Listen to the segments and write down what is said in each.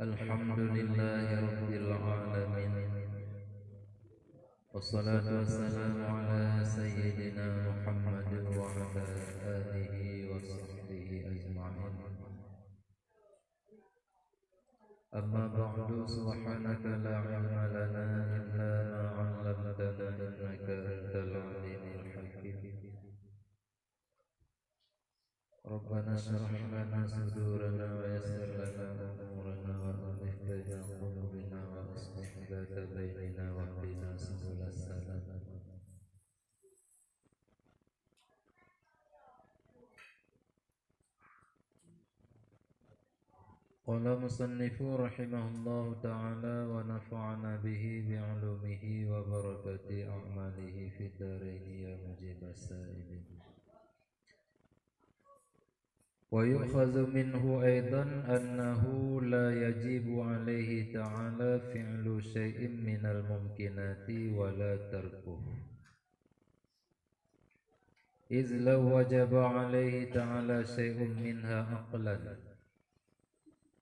Alhamdulillahi Rabbil Alamin. Wassalatu wassalamu ala Sayyidina Muhammad wa ala alihi wa sahbihi ajma'in. Amma ba'du, subhanaka la ilma lana illa ma 'allamtana innaka antal alimul hakim. Rabbana shrah lana sudurana wa yassir lana umurana wa aslih baina qulubina wa aslih dhata bainina wa hdina subulas salam. Qala musannifu rahimahullahu ta'ala wa nafa'ana bihi bi'ulumihi wa barakati a'malihi fid dharaini ya mujibas sa'ilin. ويؤخذ منه أيضا أنه لا يجب عليه تعالى فعل شيء من الممكنات ولا تركه، إذ لو وجب عليه تعالى شيء منها عقلا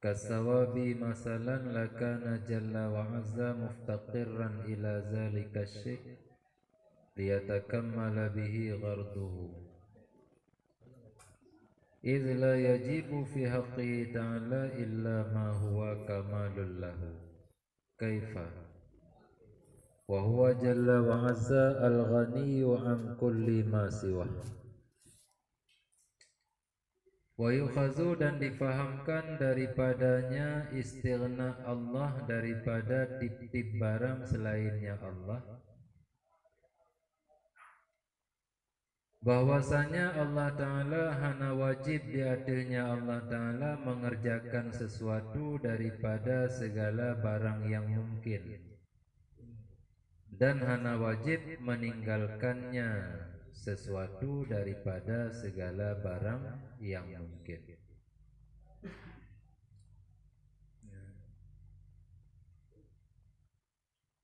كالثواب مثلا لكان جل وعز مفتقرا إلى ذلك الشيء ليتكمل به غرضه، إذ لا يجب في حقه تعالى إلا ما هو كمال له. كيف وهو جل وعز الغني عن كل ما سواه. Wa yukhazu, dan difahamkan daripadanya istighna Allah daripada tip-tip barang selainnya Allah, bahwasanya Allah Ta'ala hana wajib di atasnya Allah Ta'ala mengerjakan sesuatu daripada segala barang yang mungkin, dan hana wajib meninggalkannya sesuatu daripada segala barang yang mungkin.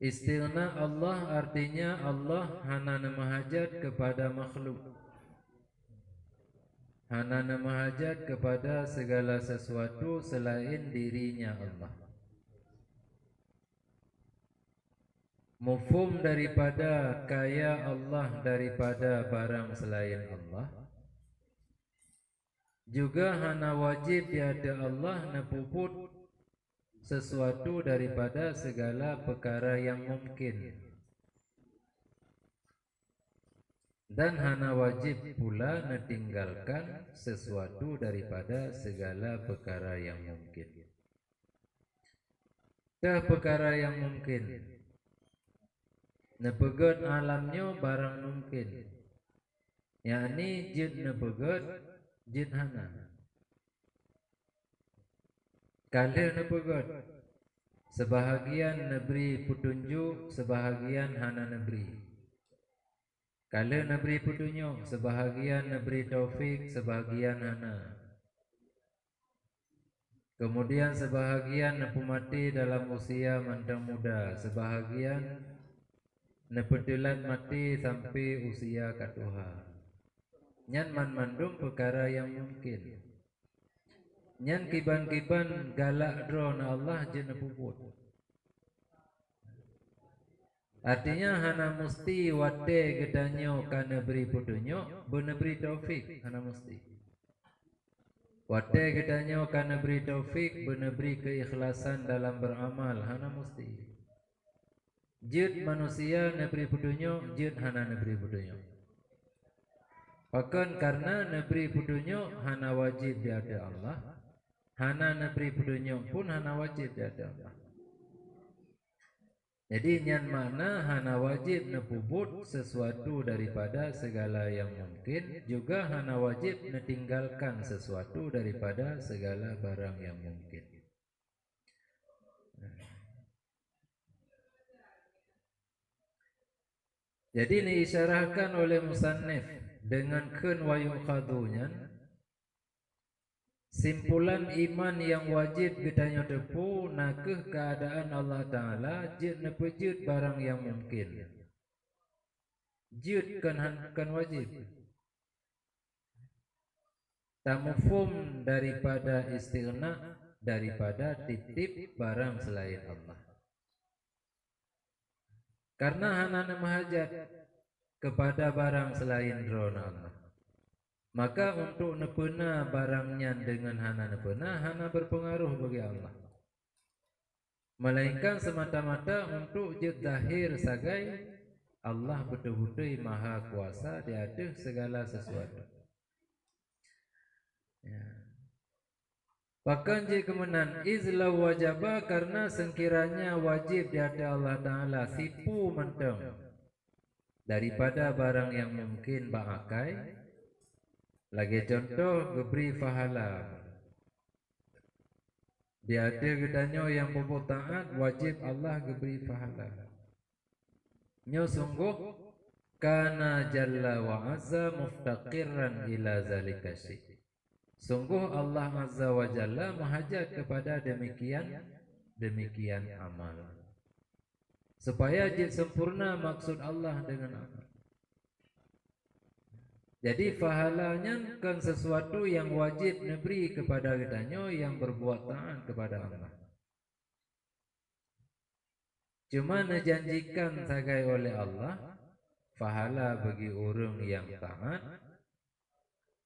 Istighna Allah artinya Allah hana nemahajat kepada makhluk, hana nemahajat kepada segala sesuatu selain dirinya Allah. Mufhum daripada kaya Allah daripada barang selain Allah, juga hana wajib tiada Allah nepuput sesuatu daripada segala perkara yang mungkin, dan hana wajib pula netinggalkan sesuatu daripada segala perkara yang mungkin. Dah perkara yang mungkin nepegat alamnya barang mungkin, yakni jin nepegat jin hana. Kala nepegat sebahagian neberi petunjuk, sebahagian hana neberi. Kala neberi petunjuk, sebahagian neberi taufik, sebahagian hana. Kemudian sebahagian nepu mati dalam usia mantang muda, sebahagian nepedelat mati sampai usia katuha. Nyan mandum perkara yang mungkin. Nyan kiban-kiban galak drona Allah je nepuput. Artinya hana mesti wate gedanyo kana beri petunjuk, beneberi taufik hana mesti. Wate gedanyo kana beri taufik, beneberi keikhlasan dalam beramal hana mesti. Jid manusia neberi petunjuk, jid hana neberi petunjuk. Bahkan karena neberi petunjuk hana wajib diada Allah, hana neberi petunjuk pun hana wajib diada Allah. Jadi nyan makna hana wajib nepubut sesuatu daripada segala yang mungkin, juga hana wajib netinggalkan sesuatu daripada segala barang yang mungkin. Jadi diisyarahkan oleh musannif dengan kun wa yu'khadunya, simpulan iman yang wajib kita tepu nakeh keadaan Allah Ta'ala jid nepejud barang yang mungkin, jid kan wajib. Tamufum daripada istighna daripada titip barang selain Allah. Karena hana mahajat kepada barang selain drona Allah, maka untuk nepena barangnya dengan hana nepena, hana berpengaruh bagi Allah, melainkan semata-mata untuk je zahir sagai Allah betul-betul maha kuasa di atas segala sesuatu. Ya. Bahkan je kemenan izla wajaba, karena sekiranya wajib di atas Allah Ta'ala sipu menteng daripada barang yang mungkin baakai. Lagi contoh geberi fahala, dia ada gedanya yang berbuat taat wajib Allah geberi pahala. Nyo sungguh kana jalla wa azza muftaqiran ila zalika syai'. Sungguh Allah azza wa jalla menghajat kepada demikian amal, supaya jid sempurna maksud Allah dengan amal. Jadi pahalanya kan sesuatu yang wajib neberi kepada kitanya yang berbuat taat kepada Allah. Cuma dijanjikan sagai oleh Allah pahala bagi orang yang taat,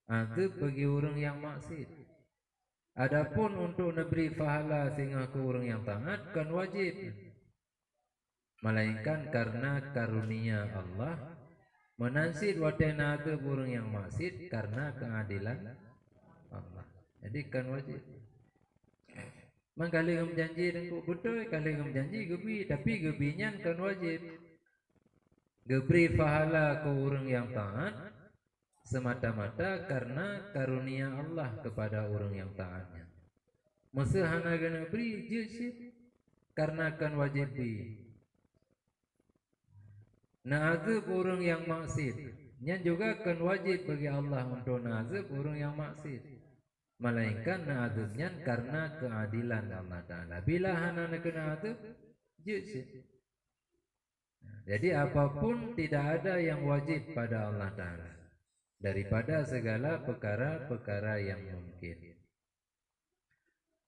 atau bagi orang yang maksiat. Adapun untuk neberi pahala sehingga ke orang yang taat kan wajib, melainkan karena karunia Allah menansid watena ke burung yang maksiat karena keadilan Allah. Jadi kan wajib. Mang kali ngam janji dengku betul, kali ngam janji gebi, tapi gebinya kan wajib. Geberi pahala ke orang yang taat semata-mata karena karunia Allah kepada orang yang taatnya. Masa hana kena beri je sih karena kan wajib bi. Na'azab orang yang maksiat, nya juga kan wajib bagi Allah untuk na'azab orang yang maksiat, melainkan na'azabnya karena keadilan Allah Ta'ala. Bila hana nak na'azab, jujur. Jadi apapun tidak ada yang wajib pada Allah Ta'ala daripada segala perkara-perkara yang mungkin.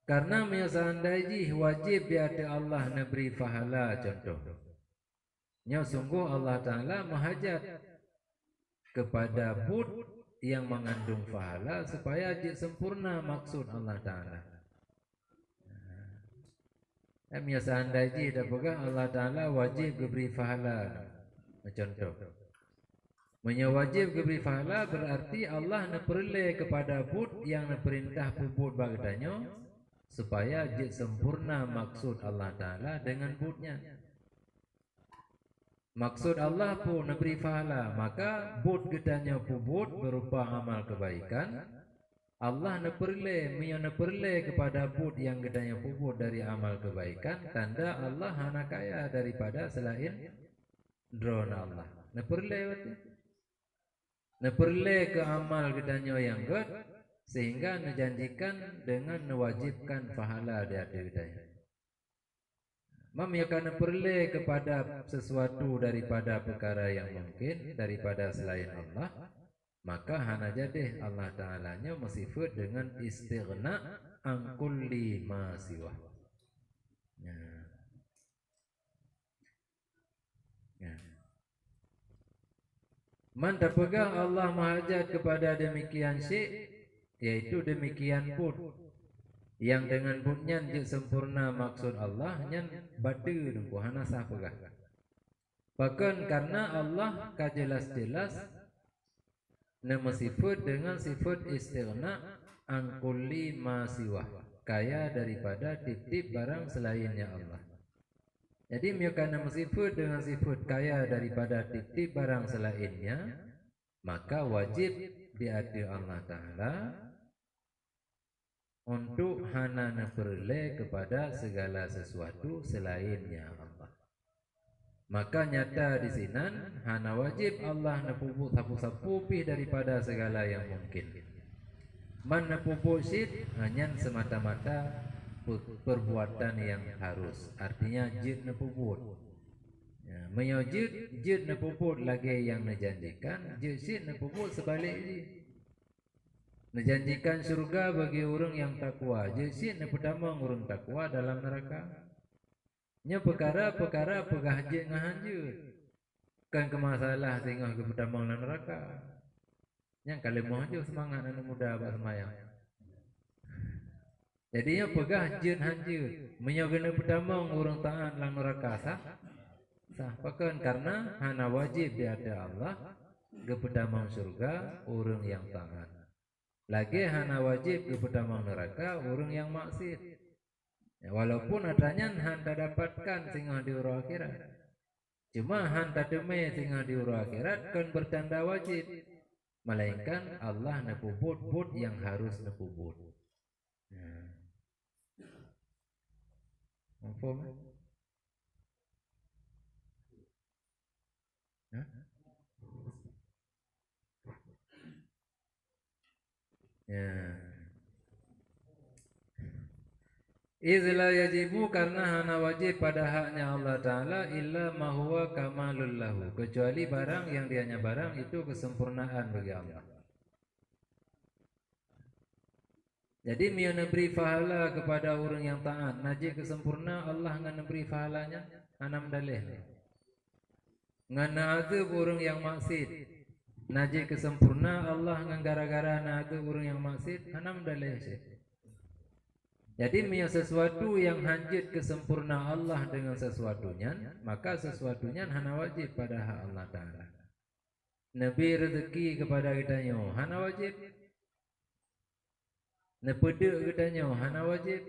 Karena seandainya wajib di hati Allah memberi pahala contoh. Nya sungguh Allah Ta'ala menghajat kepada bud yang mengandung pahala supaya jid sempurna maksud Allah Ta'ala. Seandainya dah pegang Allah Ta'ala wajib beri pahala. Contoh, menyawajib beri pahala berarti Allah neperle kepada bud yang neperintah bud bagadanya supaya jid sempurna maksud Allah Ta'ala dengan budnya. Maksud Allah pun memberi pahala, maka bud gedanya bud berupa amal kebaikan. Allah neperle kepada bud yang gedanya bud dari amal kebaikan, tanda Allah hana kaya daripada selain drona Allah. Neperle ke amal gedanya yang ged, sehingga menjanjikan dengan mewajibkan pahala di hati gedanya. Memiakan perle kepada sesuatu daripada perkara yang mungkin daripada selain Allah, maka hana jadi Allah Ta'alanya mensifat dengan istighna an kulli ma siwa. Man terpegang Allah menghajat kepada demikian syai', yaitu demikian pun yang dengan bunyan je sempurna maksud Allah nyan batu nunggu hana sah pegah. Bahkan karena Allah kajelas-jelas nama sifat dengan sifat istighna an kulli ma siwa, kaya daripada titip barang selainnya Allah. Jadi mereka nama sifat dengan sifat kaya daripada titip barang selainnya, maka wajib di hati Allah Ta'ala untuk hana neperle kepada segala sesuatu selainnya Allah. Maka nyata di sini hana wajib Allah nepupuk sapu-sapu pih daripada segala yang mungkin. Man nepupuk syid hanya semata-mata perbuatan yang harus, artinya jid nepupuk. Menyujud jid nepupuk lagi yang menjanjikan, jid syid nepupuk sebalik ini. Menjanjikan surga bagi orang yang takwa. Jadi ne pertama orang takwa dalam neraka. Nya perkara-perkara pegahje ngahanjeut. Kan kemasalah sehingga ke pertama dalam neraka. Yang kali mau aja semangat anak muda abah semayang. Jadinya pegah jeun hanjeut. Menyogena pertama orang taat dalam neraka sah. Sah pakan karena hana wajib di ada Allah ke pertama surga orang yang taat. Lagi hana wajib ke pertama neraka orang yang maksiat. Ya, walaupun adanya hanta dapatkan sehingga di urang akhirat. Cuma hanta deme sehingga di urang akhirat kan bertanda wajib. Melainkan Allah nepubut yang harus nepubut. Nah. Apa? Hah? Ya. Izla yajibu karena hana wajib pada haknya Allah Ta'ala illa ma huwa kamalul lahu, kecuali barang yang dianya barang itu kesempurnaan bagi Allah. Jadi dia memberi pahala kepada orang yang taat, najik kesempurna Allah ngan memberi pahalanya anam dalih. Ngan azab orang yang maksiat, najik kesempurna Allah ngan gara-gara azab orang yang maksiat anam dalih sih. Jadi punya sesuatu yang hanjit kesempurna Allah dengan sesuatunya, maka sesuatunya hana wajib pada hak Allah Ta'ala. Nabi rezeki kepada kitanya hana wajib. Nepedek kitanya hana wajib.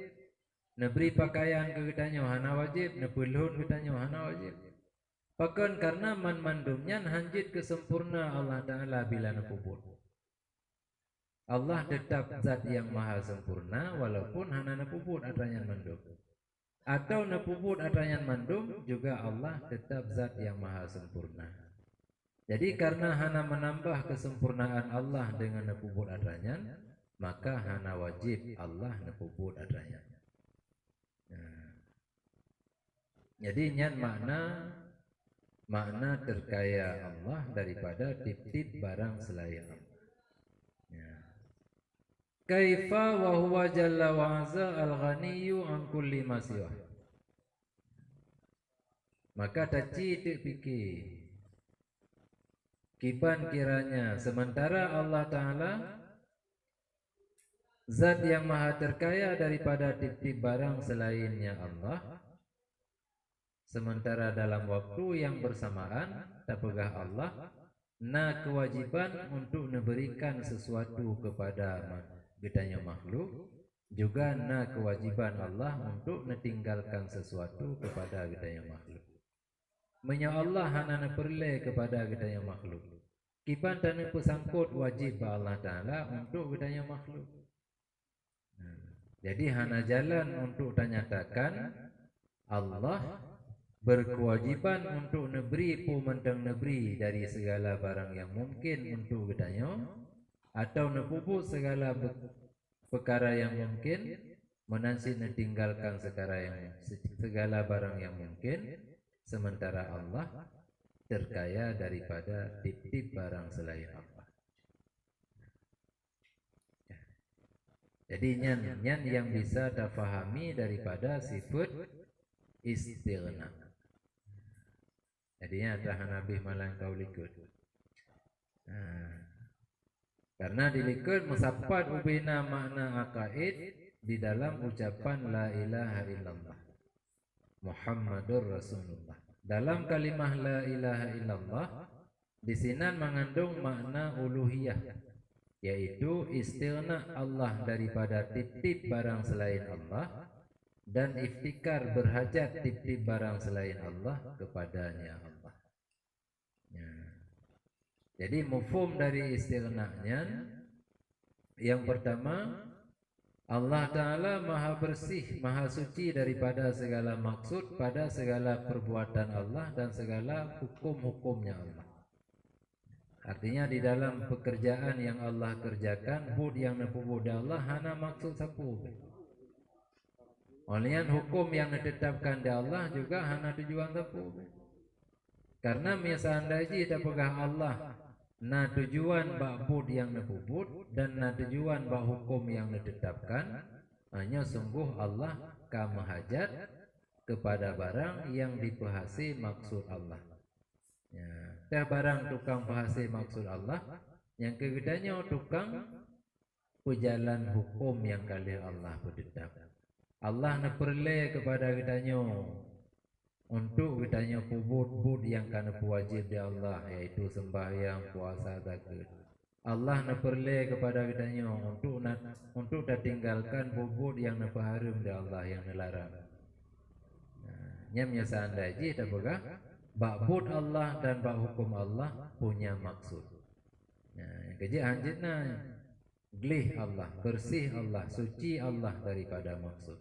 Neberi pakaian ke kitanya hana wajib. Nepelun kitanya hana wajib. Pakan karena mandumnya hanjit kesempurna Allah Ta'ala bila nepubut. Allah tetap zat yang maha sempurna walaupun hana nepuput atanyan mandum. Atau nepuput atanyan mandum juga Allah tetap zat yang maha sempurna. Jadi karena hana menambah kesempurnaan Allah dengan nepuput atanyan, maka hana wajib Allah nepuput atanyan. Nah. Jadi nyan makna terkaya Allah daripada tip-tip barang selain Allah. Kaifa wa huwa jalla wa azza al-ghaniyyu an kulli masiyah. Maka taci tik fikir kiban kiranya sementara Allah Ta'ala zat yang maha terkaya daripada tip-tip barang selainnya Allah, sementara dalam waktu yang bersamaan tapegah Allah na kewajiban untuk memberikan sesuatu kepada gedanya makhluk, juga na kewajiban Allah untuk meninggalkan sesuatu kepada gedanya makhluk. Menya Allah hana perle kepada gedanya makhluk. Kiban dan pesangkut wajib Allah Ta'ala untuk gedanya makhluk. Jadi hana jalan untuk dinyatakan Allah berkewajiban untuk neberi pumendang neberi dari segala barang yang mungkin untuk gedanya, atau nepuput segala perkara yang mungkin menansi meninggalkan segala barang yang mungkin, sementara Allah terkaya daripada tip-tip barang selain Allah. Jadi nyan yang bisa difahami daripada sifat istighna. Jadinya ada Nabi malang kau likut. Karena dilikut musapat ubina makna akaid di dalam ucapan la ilaha illallah Muhammadur Rasulullah. Dalam kalimah la ilaha illallah di sini mengandung makna uluhiyah, yaitu istighna Allah daripada tip-tip barang selain Allah dan iftikar berhajat tip-tip barang selain Allah kepadanya Allah. Ya. Jadi mufhum dari istighna'nya yang pertama, Allah Ta'ala maha bersih, maha suci daripada segala maksud pada segala perbuatan Allah dan segala hukum-hukumnya Allah. Artinya di dalam pekerjaan yang Allah kerjakan, bud yang nepubud Allah hana maksud sapu. Olian hukum yang ditetapkan di Allah juga hana tujuan sapu. Karena misalnya tak pegah Allah na tujuan ba'bud yang nepubut dan na tujuan ba hukum yang ditetapkan, hanya sungguh Allah kamahajat kepada barang yang dipahasi maksud Allah. Ya, teh barang tukang pahasi maksud Allah, yang kegedanyo tukang pejalan hukum yang kali Allah bertetap. Allah nak perle kepada gedanyo untuk gedanyo pubut-pubut yang kana wajib di Allah, yaitu sembahyang, puasa, zakat. Allah nak perle kepada gedanyo untuk tinggalkan pubut yang nak haram di Allah yang dilarang. Nyamnya seandainya tak boleh ba'bud Allah dan ba hukum Allah punya maksud. Yang kerja anjitna glih Allah, bersih Allah, suci Allah daripada maksud.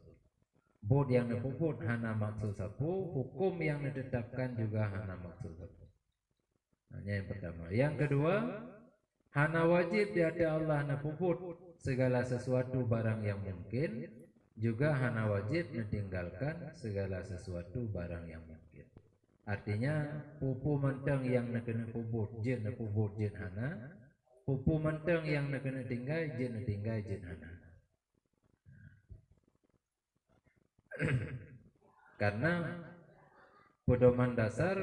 Bud yang nepuput hana maksud sapu, hukum yang ditetapkan juga hana maksud sapu. Hanya yang pertama. Yang kedua, hana wajib di hati Allah nepuput segala sesuatu barang yang mungkin, juga hana wajib meninggalkan segala sesuatu barang yang mungkin. Artinya pupu menteng yang nak kena puput jin hana, pupu menteng yang nak kena tinggal jin hana. Karena pedoman dasar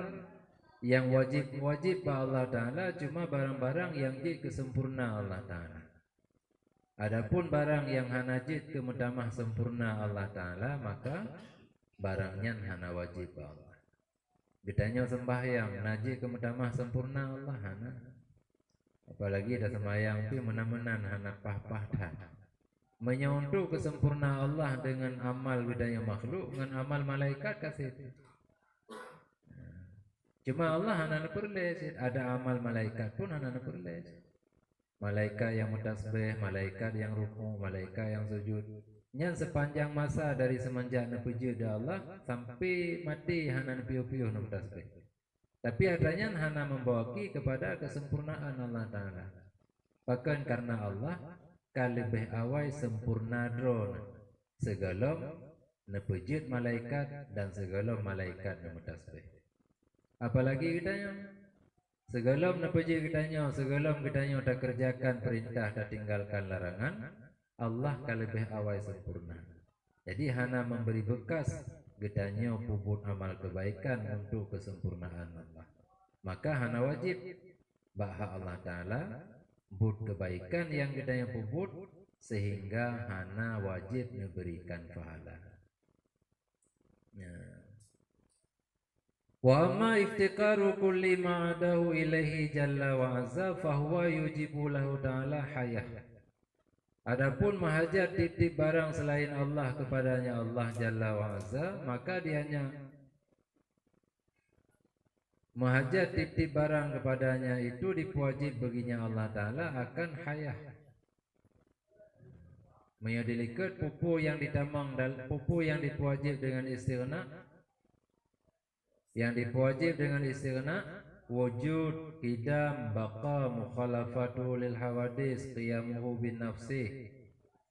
yang wajib Allah Ta'ala cuma barang-barang yang jid kesempurna Allah Ta'ala. Adapun barang yang hana jid kemutamah sempurna Allah Ta'ala, maka barangnya hana wajib Allah. Bedanya sembahyang najib kemutamah sempurna Allah hana. Apalagi dah sembahyang pi menan-menan hana pah-pah dah. Menyontoh kesempurna Allah dengan amal bedanya makhluk dengan amal malaikat kasih. Cuma Allah hana perles, ada amal malaikat pun hana perles. Malaikat yang mentasbih, malaikat yang ruku, malaikat yang sujud. Yang sepanjang masa dari semenjak napuji Allah sampai mati hana piu-piu mentasbih. Tapi adanya hana membawaki kepada kesempurnaan Allah Ta'ala. Bahkan karena Allah kalebih awai sempurna drone segala nepujud malaikat dan segala malaikat mentasbih. Apalagi kitanya segala nepujud kitanya, segala kitanya tak kerjakan perintah tak tinggalkan larangan, Allah kalebih awai sempurna. Jadi hana memberi bekas kitanya puput amal kebaikan untuk kesempurnaan Allah. Maka hana wajib bahwa Allah Ta'ala bud kebaikan yang kita yang puput sehingga hana wajib memberikan pahala. Wa ma iftiqaru kulli ma'adahu ilaihi jalla wa azza fahuwa yujibu lahu ta'ala hayah. Adapun mahajat titip barang selain Allah kepadanya Allah jalla wa azza, maka dianya mahajat titip barang kepadanya itu dipuajib baginya Allah Ta'ala akan hayah. Menyadilikat pupu yang ditamang dan pupu yang dipuajib dengan istighna, yang dipuajib dengan istighna wujud, qidam, baqa, mukhalafatu lil hawadis, qiyamuhu bin nafsih.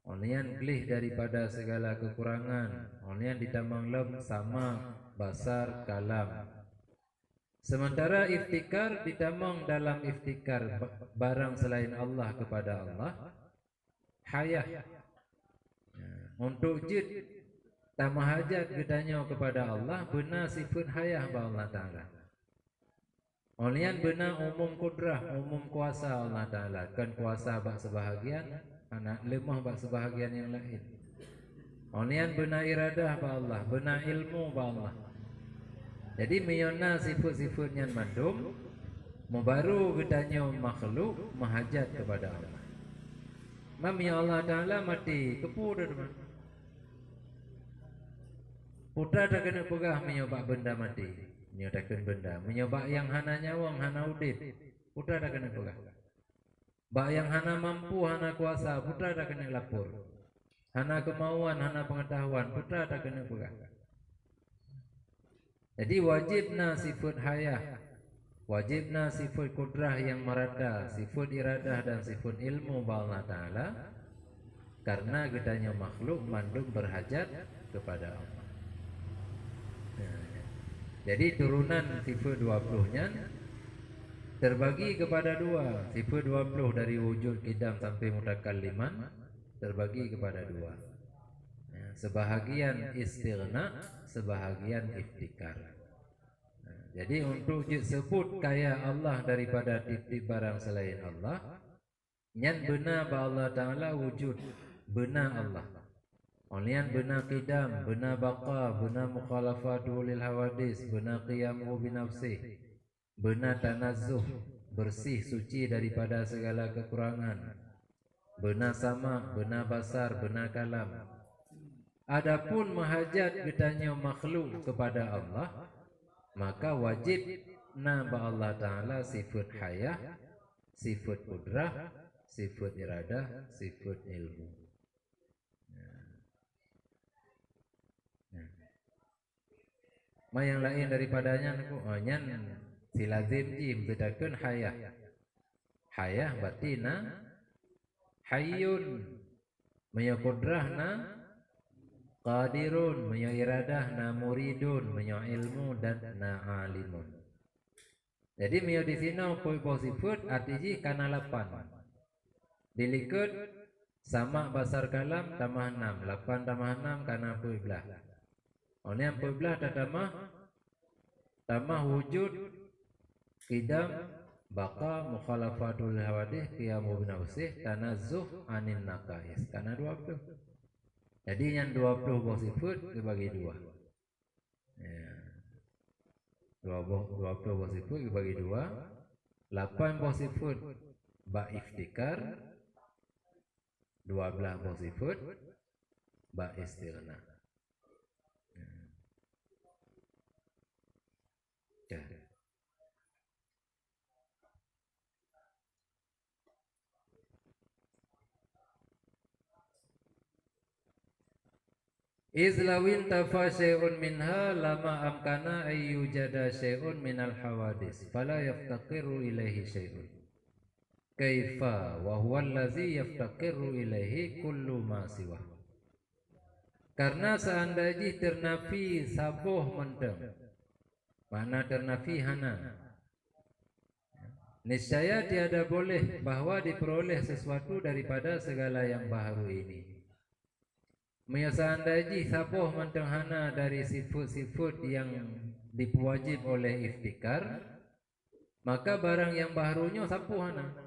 Onian glih daripada segala kekurangan, onian ditamang lem sama basar kalam. Sementara iftikar ditamang dalam iftikar barang selain Allah kepada Allah hayah. Untuk jid tamahajat gedanya kepada Allah benar sifat hayah ba Allah Ta'ala. Olian benar umum kudrah, umum kuasa Allah Ta'ala. Kan kuasa bak sebahagian, anak lemah bak sebahagian yang lain. Olian benar iradah ba Allah, benar ilmu ba Allah. Jadi meyona sifat-sifatnya mandum, membaru gedanya makhluk mahajat kepada Allah. Mami Allah Ta'ala mati kepu dah. Putra tak kena pegah menyobak benda mati, menyodakan benda, menyobak yang hana nyawang, hana udip, putra tak kena pegah. Bak yang hana mampu, hana kuasa, putra tak kena lapor. Hana kemauan, hana pengetahuan, putra tak kena pegah. Jadi wajibna sifat hayah, wajibna sifat kudrah yang merada, sifat iradah dan sifat ilmu ba Allah Ta'ala, karena gedanya makhluk mandum berhajat kepada Allah. Jadi turunan sifat 20-nya terbagi kepada dua. Sifat 20 dari wujud kidam sampai mutakalliman terbagi kepada dua. Ya, sebahagian istighna, sebahagian iftikar. Nah, jadi untuk disebut kaya Allah daripada titip barang selain Allah, nyan benar ba Allah Ta'ala wujud, benar Allah. Olian benar kidam, benar baqa, benar mukhalafatu lil hawadis, benar qiyamu binafsih, benar tanazzuh, bersih suci daripada segala kekurangan, benar sama, benar basar, benar kalam. Adapun mahajat getanya makhluk kepada Allah, maka wajib naba Allah Ta'ala sifat hayah, sifat kudrah, sifat iradah, sifat ilmu. Yang lain daripadanya nyan silazim jim bedakan hayah. Hayah batina hayyun, maya kudrahna qadirun, maya iradahna muridun, maya ilmu dan na alimun. Jadi maya di sini poi sifat artinya kana 8. Dilikut sama basar kalam tambah 6, 8 tambah 6 kana poi belah. Oni yang poi belah tambah wujud kidam baqa mukhalafatul hawadih qiyamu binafsih tanazzuh anin naqais karena 20. Jadi yang 20 sifat dibagi dua. Ya. 20 sifat dibagi dua. 8 sifat ba iftikar, 12 sifat ba istighna. Ya. Izlawin tafa syai'un minha lama amkana ayyujada syai'un minal hawadis fala yaftaqiru ilaihi syai'un kaifa wa huwa allazi yaftaqiru ilaihi kullu ma siwa. Karena seandainya ternafi sabuh menteng, mana ternafi hana, niscaya tiada boleh bahwa diperoleh sesuatu daripada segala yang baharu ini. Seandainya sabuh menteng hana dari sifat-sifat yang dipuwajib oleh iftikar, maka barang yang baharunya sapuh hana.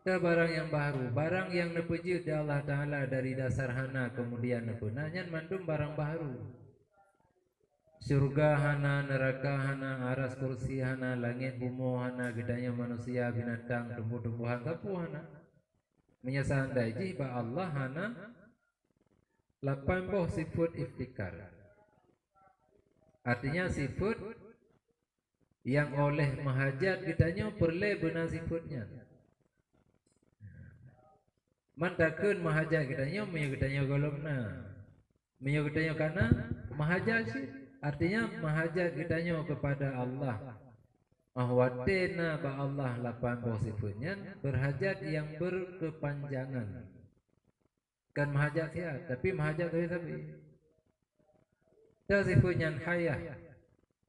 Barang yang baharu, barang yang nepujud di Allah Ta'ala dari dasar hana kemudian nepunanya mandum barang baharu. Surga hana, neraka hana, aras kursi hana, langit bumi hana, gedanya manusia, binatang, tumbuh-tumbuhan sapuh hana. Seandainya ba Allah hana 80 sifat iftikar. Artinya sifat yang oleh mahajat kitanya perle benar sifatnya. Mantakun mahajat kitanya kitanya golongna. Kitanya karena mahajat sih. Artinya mahajat kitanya kepada Allah. Ahwatina ba Allah 80 sifatnya berhajat yang berkepanjangan. Kan mahajat sihat, tapi mahajat tapi sifatnya hayah.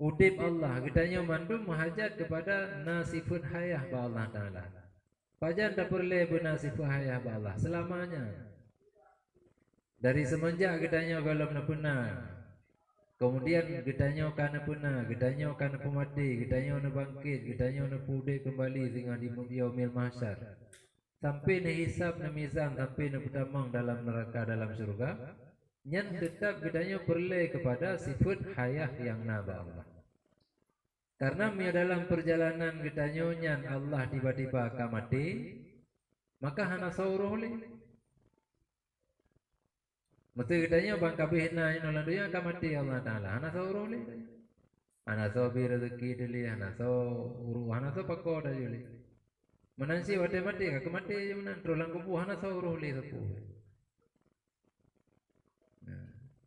Udib Allah, kitanya mandum mahajat kepada nasifun hayah ba Allah Ta'ala. Pajan tak perlu bernasifun hayah ba Allah selamanya. Dari semenjak kitanya galam na punah, kemudian kitanya kana punah, kitanya kana pemati, kitanya na bangkit, kitanya na pudek kembali sehingga di yaumil mahsyar. Sampai na hisab na mizan, sampai na putamang dalam neraka dalam surga, nyan tetap kitanya perlu kepada sifat hayah yang naba Allah. Karena dalam perjalanan kitanya nyan Allah tiba-tiba kamati, maka hana sauruh oleh. Mesti kitanya bang kabihna inolandunya kamati Allah Ta'ala, hana sauruh oleh. Hana sau rezeki dili, hana sau uru, hana sau pakoda juli. Menansi wate mati, kak mati menan terulang kupu hana sauruh oleh sapu.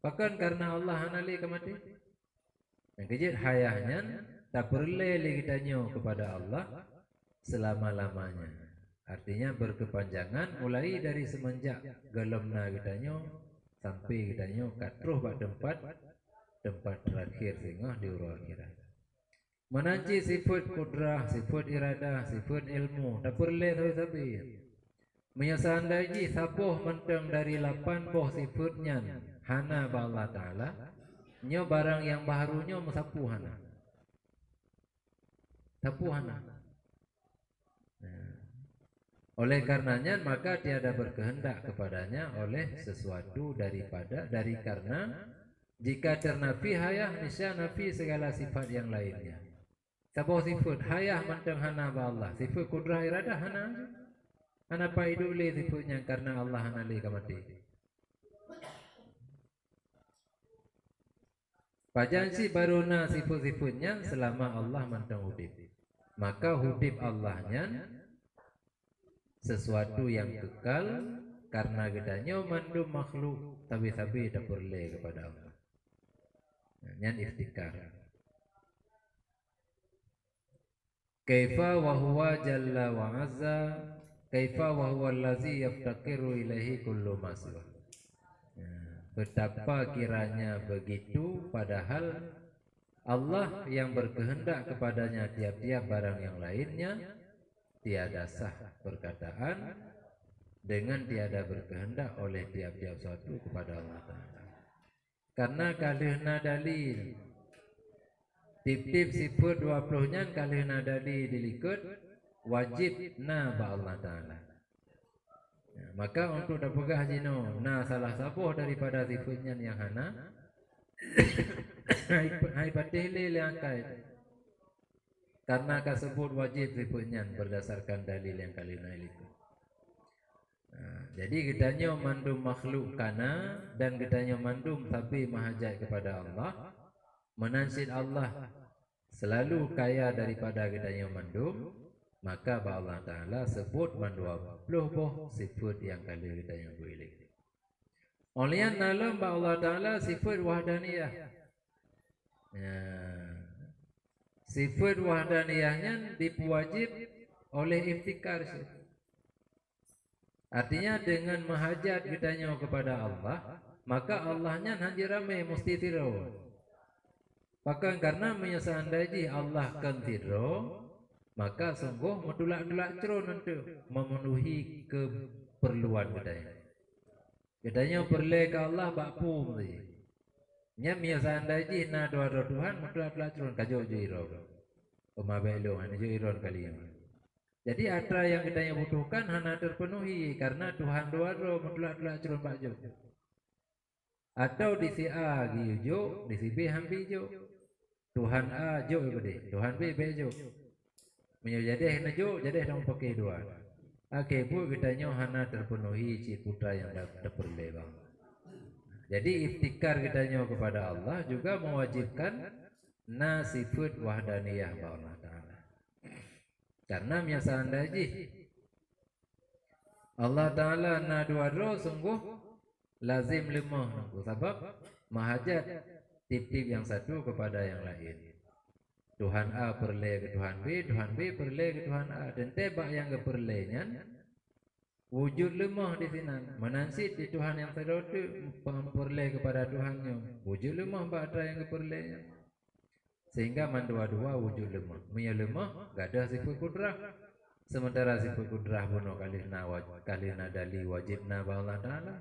Bahkan karena Allah hana li kamati. Yang kejit hayahnya tak perlu kitanya kepada Allah selama-lamanya. Artinya berkepanjangan mulai dari semenjak galamna kitanya sampai kitanya katruh bak tempat terakhir sehingga di urang akhirat. Menanci sifat kudrah, sifat iradah, sifat ilmu, tak perlu tapi menyesandaji sabuh menteng dari 8 boh sifatnya hana ba Allah Ta'ala nyo barang yang baharunya mesapu hana. Sapu hana. Nah, oleh karenanya maka tiada berkehendak kepadanya oleh sesuatu dari karena jika ternafi hayah niscaya nafi segala sifat yang lainnya. Sabuh sifat hayah menteng hana ba Allah, sifat kudrah iradah hana. Hana pa iduli sifatnya karena Allah hana li kamati. Pajansi baruna sifat-sifatnya selama Allah menteng hudip. Maka hudip Allahnya sesuatu yang kekal karena gedanya mandum makhluk tapi tak boleh kepada Allah. Yang iftikar. Kaifa wa huwa jalla wa azza, kaifa wa huwa allazi yaftakiru ilaihi kullu ma siwa. Betapa kiranya begitu padahal Allah yang berkehendak kepadanya tiap-tiap barang yang lainnya tiada sah perkataan dengan tiada berkehendak oleh tiap-tiap suatu kepada Allah Ta'ala. Karena kalihna dalil tip-tip sifat 20-nya kalihna dalil dilikut wajib na ba Allah Ta'ala. Ya, maka untuk dapegah jino na salah sabuh daripada sifatnya yang hana hai patih lilangkai karena kasebut wajib sifatnya berdasarkan dalil yang kalihna itu. Jadi kitanya mandum makhluk kana dan kitanya mandum tapi mahajat kepada Allah, menansid Allah selalu kaya daripada kitanya mandum, maka ba Allah Ta'ala sebut mandua puluh boh sifat yang kali kitanya boleh. Olian dalam ba Allah Ta'ala sifat wahdaniyah. Ya. Sifat wahdaniyahnya dipuwajib oleh iftikar. Artinya dengan mahajat kitanya kepada Allah, maka Allahnya hanji rame mesti tiro. Maka karena menyesandaji Allah kan tiro, maka sungguh medulak-dulak cero nanti memenuhi keperluan kitanya. Kitanya perle ke Allah bakpu mesti. Nya menyesandaji na doa-doa Tuhan medulak-dulak cero kajo jiro. Umabelo hanya jiro kali ini. Jadi atra yang kita butuhkan hanya terpenuhi karena Tuhan doa mutlak curun Pak Jo. Atau di si A gijo, di si B hambi jo. Tuhan A jo gede, Tuhan B jo. Menjadi jo, jadi dong pakai dua. Oke bu kita hanya terpenuhi si putra yang dapat terperlebang. Jadi iftikar kita kepada Allah juga mewajibkan nasifut wahdaniyah Allah Ta'ala. Karena menyesandaji Allah Ta'ala na dua sungguh lazim lemah sebab mahajat tip-tip yang satu kepada yang lain. Tuhan A perle ke Tuhan B perle ke Tuhan A, dan tebak yang ke perlenya wujud lemah di sini. Menansit di Tuhan yang satu perle kepada Tuhannya, wujud lemah pada yang ke perlenya. Sehingga mandua-dua wujud lemah. Punya lemah gak ada sifat kudrah. Sementara sifat kudrah bunuh kalina dali wajibna ba Allah Ta'ala,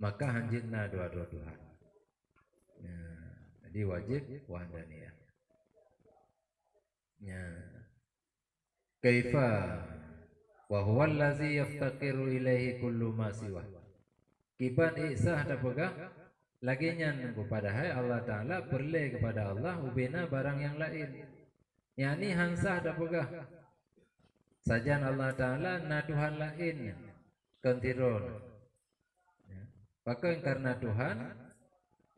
maka hanjitna dua-dua Tuhan. Ya, jadi wajib wahdaniyah. Ya. Kaifa wa huwa allazi yaftaqiru ilaihi kullu ma siwa. Kiban ihsah tapagah lagi nyan kepada hai Allah Ta'ala perle kepada Allah ubena barang yang lain. Yani hansah dapegah sajan Allah Ta'ala na Tuhan lain kentiron. Maka karena Tuhan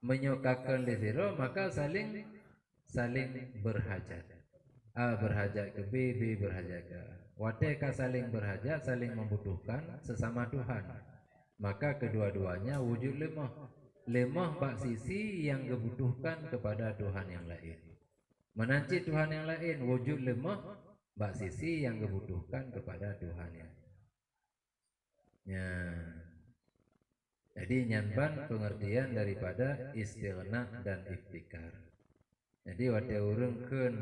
menyukakan leziro maka saling berhajat. A berhajat ke B berhajat ke A. Wateka saling berhajat, saling membutuhkan sesama Tuhan. Maka kedua-duanya wujud lemah bak sisi yang kebutuhkan kepada Tuhan yang lain. Menanci Tuhan yang lain wujud lemah bak sisi yang kebutuhkan kepada Tuhan yang lain. Ya. Jadi nyanban pengertian daripada istighna dan iftikar. Jadi wate urungkeun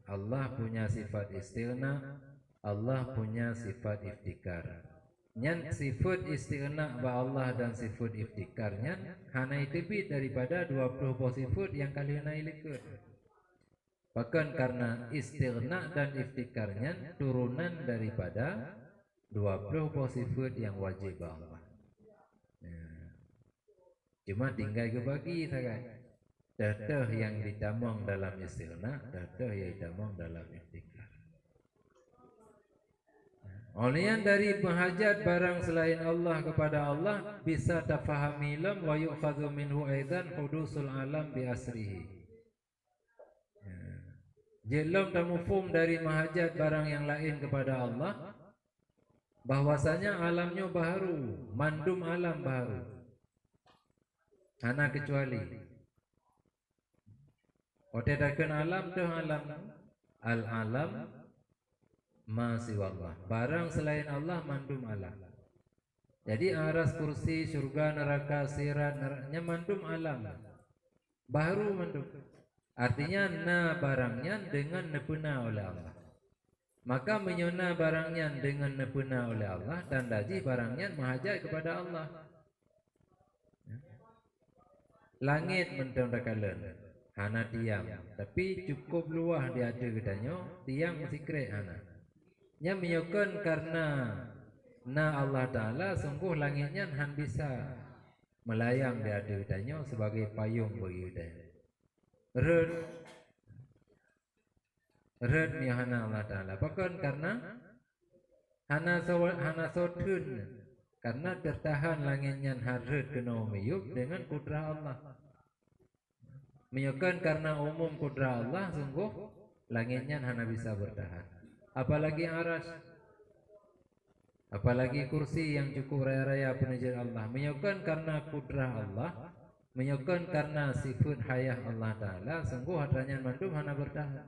Allah punya sifat istighna, Allah punya sifat iftikar. Nyan sifat istighna ba Allah dan sifat iftikar nyan hana itebit daripada 20 sifat yang kalian ilikeun. Bahkan karena istighna dan iftikarnya turunan daripada 20 sifat yang wajib Allah. Cuma tinggal kebagi saja. Dadah yang ditamong dalam istighna, dadah yang ditamong dalam iftikar. Olian dari menghajat barang selain Allah kepada Allah bisa tafahami lam wa yu'khadhu minhu aidan hudusul alam bi asrihi. Jelom dan mufhum dari menghajat barang yang lain kepada Allah bahwasanya alamnya baharu, mandum alam baharu. Hana kecuali otedakeun alam tu alam al-alam ma siwallah. Barang selain Allah mandum alam. Jadi aras, kursi, surga, neraka, sirat, neraknya mandum alam. Baharu mandum. Artinya na barangnya dengan nepena oleh Allah. Maka menyona barangnya dengan nepena oleh Allah dan daji barangnya menghajat kepada Allah. Langit mentendakalan hana tiang, tapi cukup luah dia ada katanya tiang secret hana. Nya menyokon karena na Allah Taala sungguh langitnya han bisa melayang dia ada katanya sebagai payung bagi dia. Red ni hana Allah Taala. Bahkan karena hana sotun karena tertahan langitnya harret kena miyuk dengan kudrah Allah. Menyukan karena umum kudrah Allah sungguh langitnya hana bisa bertahan. Apalagi aras, apalagi kursi yang cukup raya-raya penajir Allah. Menyukan karena kudrah Allah, menyukan karena sifat hayah Allah Ta'ala sungguh hadranya mandum hana bertahan.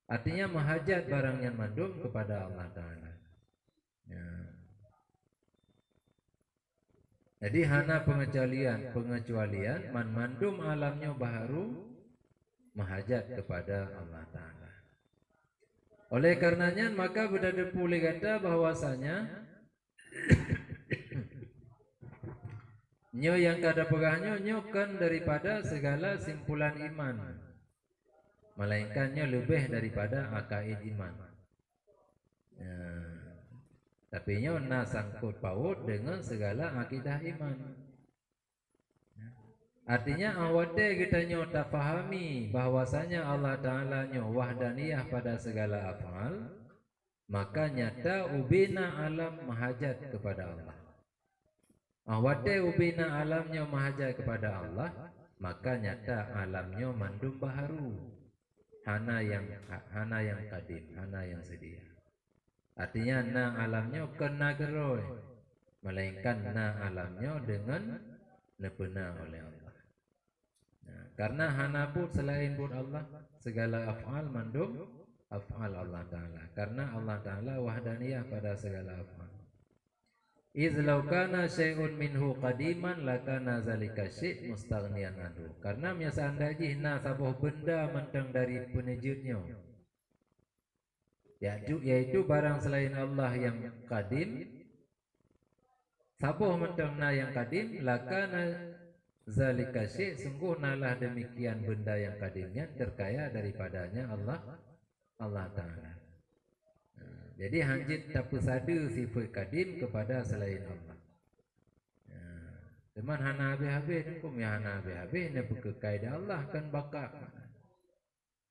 Artinya menghajat barangnya mandum kepada Allah Ta'ala. Ya. Jadi hana pengecualian man mandum alamnya baharu menghajat kepada Allah Ta'ala. Oleh karenanya maka berdada pulih kata bahwasanya nyo yang kada pegahnya nyo kan daripada segala simpulan iman, melainkannya lebih daripada akaid iman. Ya. Tapi nyo na sangkut paut dengan segala akidah iman. Artinya awate kita nyo tak fahami bahwasanya Allah Ta'ala nyo wahdaniyah pada segala afal, maka nyata ubina alam mahajat kepada Allah. Awate ubina alamnya mahajat kepada Allah, maka nyata alamnya mandum baharu. Hana yang kadim, hana yang sedia. Artinya na alamnya kena geroy, melainkan na alamnya dengan nepena oleh Allah. Nah, karena hana pun selain pun Allah segala af'al mandum af'al Allah Ta'ala. Karena Allah Ta'ala wahdaniyah pada segala af'al. Idz law kana syai'un minhu qadiman lakana zalika syai' mustaghniyan anhu. Karena misalnya na sabuh benda mentang dari penejutnya, yaitu barang selain Allah yang kadim, sabuh mentangna yang kadim, lakana zalika syai' sungguh nalah demikian benda yang kadimnya terkaya daripadanya Allah Ta'ala. Jadi hanjit tak pesadu sifat kadim kepada selain Allah. Teman hana habis-habis hukum ya hana habis-habis ne berkekaida Allah kan bakak.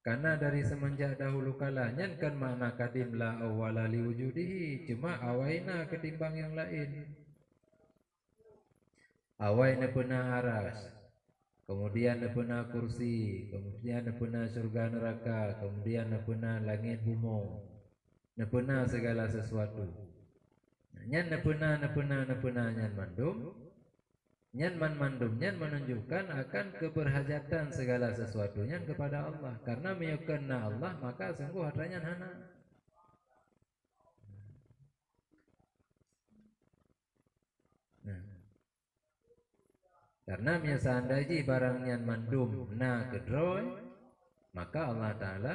Karena dari semenjak dahulu kalanya kan makna kadim la awwala li wujudihi, cuma awaina ketimbang yang lain. Awaina pernah aras, kemudian pernah kursi, kemudian pernah surga neraka, kemudian pernah langit bumi, pernah segala sesuatu. Nyan pernah nyan mandum. Nyan mandum nyan menunjukkan akan keberhajatan segala sesuatunya kepada Allah. Karena menyukanna Allah maka sungguh hadranya hana. Karena misalnya barangnya mandum na kedroy, Maka Allah Ta'ala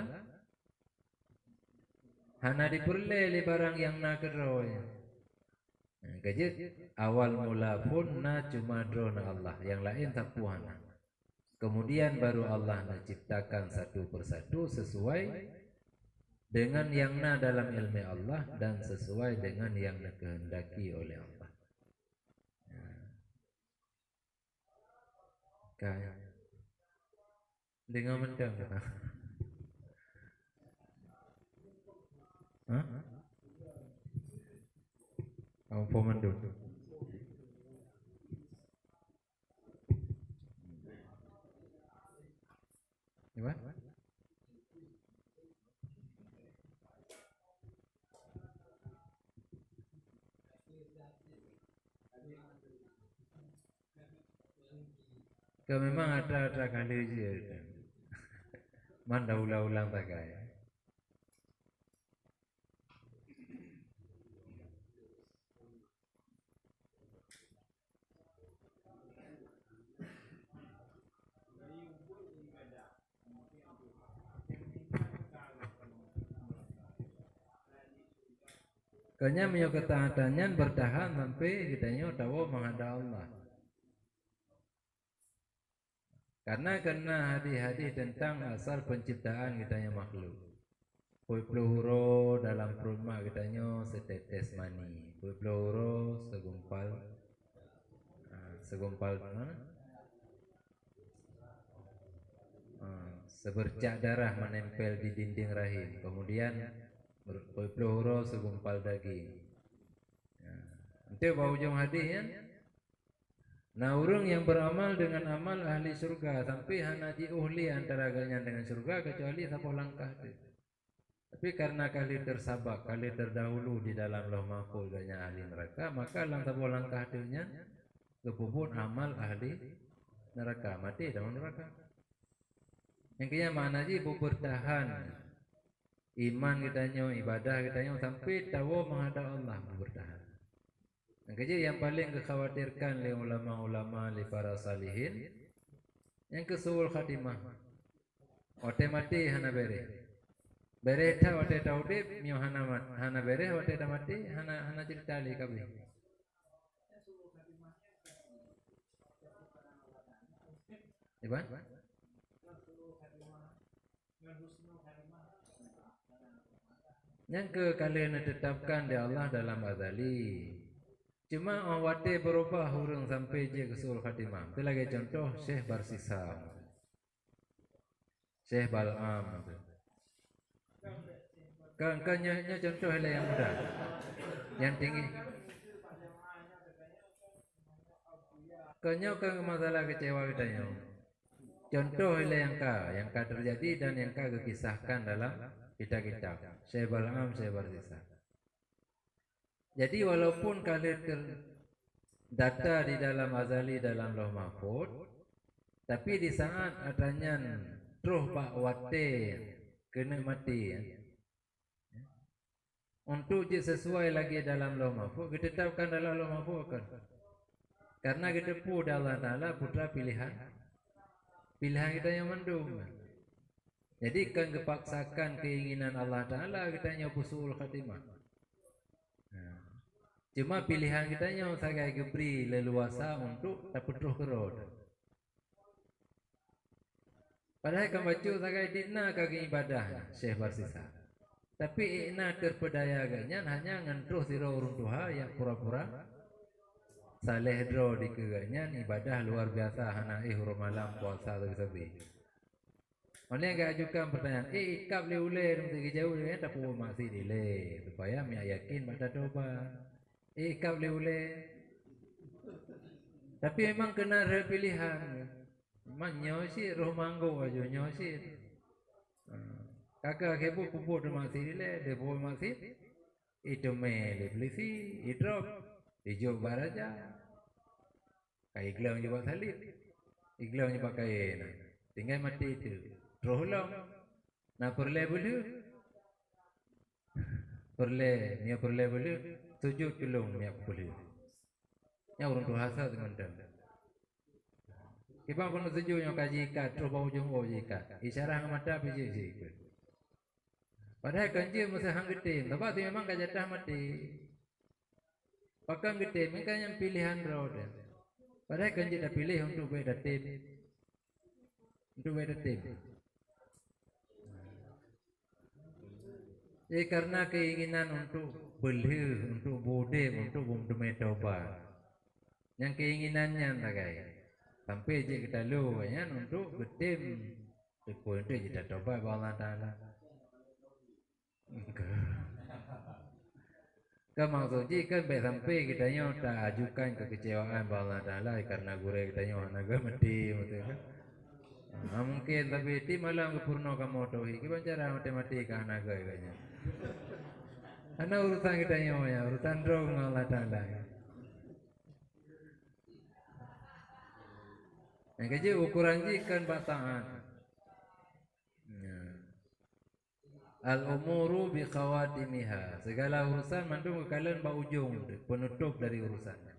hana diperle li barang yang na keroy. Kejut awal mula pun na cuma drona Allah, yang lain tak puana. Kemudian baru Allah nak ciptakan satu persatu sesuai dengan yang na dalam ilmu Allah dan sesuai dengan yang dikehendaki oleh Allah. Kaya dengan mendang kata. Hah? Kamu pemendung. Gimana? Kau memang ada kali je. Mana ulang-ulang tak kaya. Kanya punya ketahatannya bertahan sampai kitanya tahu menghadap Allah. Karena kena hadis-hadis tentang asal penciptaan kitanya makhluk. Puipluhuro dalam perumah kitanya setetes mani. Puipluhuro segumpal mana? Sebercak darah menempel di dinding rahim. Kemudian puipluhuro segumpal daging. Itu bau ujung hadisnya. Nah, orang yang beramal dengan amal ahli surga sampai hana diuhli antara ganyan dengan surga kecuali satu langkah itu. Tapi karena kali tersabak, kali terdahulu di dalam Lauh Mahfuz ganyan ahli neraka, maka lang satu langkah itunya kepupun amal ahli neraka, mati dalam neraka. Yang kaya makna ji bertahan iman kitanya, ibadah kitanya sampai tahu menghadap Allah bertahan. Yang paling dikhawatirkan oleh ulama-ulama, oleh para salihin, yang kesuul khatimah. Wate mati hana bere. Bere ta wate taudib mio hana bere wate ta mati hana cerita li kabeh. Iban? Yang kalian ditetapkan di Allah dalam azali. Cuma awate berubah hurung sampai je ke sul khatimah. Itu lagi contoh Syekh Barsisam, Syekh Bal'am. Kanya contoh lah yang muda, yang tinggi. Kanya masalah kecewa kitanya. Contoh lah yang ka terjadi dan yang ka kisahkan dalam kitab-kitab Syekh Bal'am, Syekh Barsisam. Jadi walaupun kalian data di dalam azali dalam Lauh Mahfuz, tapi di saat adanya truh pak wate kena mati, untuk sesuai lagi dalam Lauh Mahfuz, kita tetapkan dalam Lauh Mahfuz kan? Karena kita pun Allah Taala putra pilihan kita yang mendung. Jadi kan kepaksakan keinginan Allah Taala kita nyobusul khatimah. Cuma pilihan kita yang saya beri leluasa untuk dapat roh kerod. Padahal kan baca saya dina kaki ibadah Syekh Barsisa. Tapi ina terpedaya ganyan hanya ngentuh siro urung tuha yang pura-pura saleh dro di keganyan ibadah luar biasa hana huruf malam puasa sabi. Oleh yang ajukan pertanyaan, ikap le ule mesti jauh ni tak pun masih dile supaya mi yakin pada doba. Ikap le. Tapi memang kena pilihan. Memang nyosi roh manggo aja nyosi. Kakak kepo pupuk de masih dile, de pupuk masih. Itu mele pelisi, idrop, hijau baraja. Kai gelang juga salib. Iglang juga pakai na. Tinggal mati itu. Roh long. Na perle bulu. Perle bulu. 7 kilo minyak boleh. Yang orang tu hasa dengan dan. Kibang kono seju nyo kajikat tro bau jung o jikat. Isyarah mata biji jikat. Padahal kanji masa hang gede, tapi tu memang kajatah mati. Pakam gede, mereka yang pilihan road. Padahal kanji dah pilih untuk beda tim, untuk beda tim. Karena keinginan untuk beli, untuk bodem, untuk bumdeme toba. Yang keinginannya tak kaya. Sampai je kita lu, ya, untuk betim. Itu kita toba Allah Taala. Kan maksudnya kan baik sampai kita tak ajukan kekecewaan Allah Taala karena gure kita naga mati, betul kan? Mungkin tapi ti malam kepurno kamu tauhid. Kita cara matematika naga kayaknya. Ana urusan kita ya, urusan roh Allah Taala. Yang kerja ukuran jikan bataan. Al-umuru bi khawatimiha. Segala urusan mandung kalian ba ujung, penutup dari urusannya.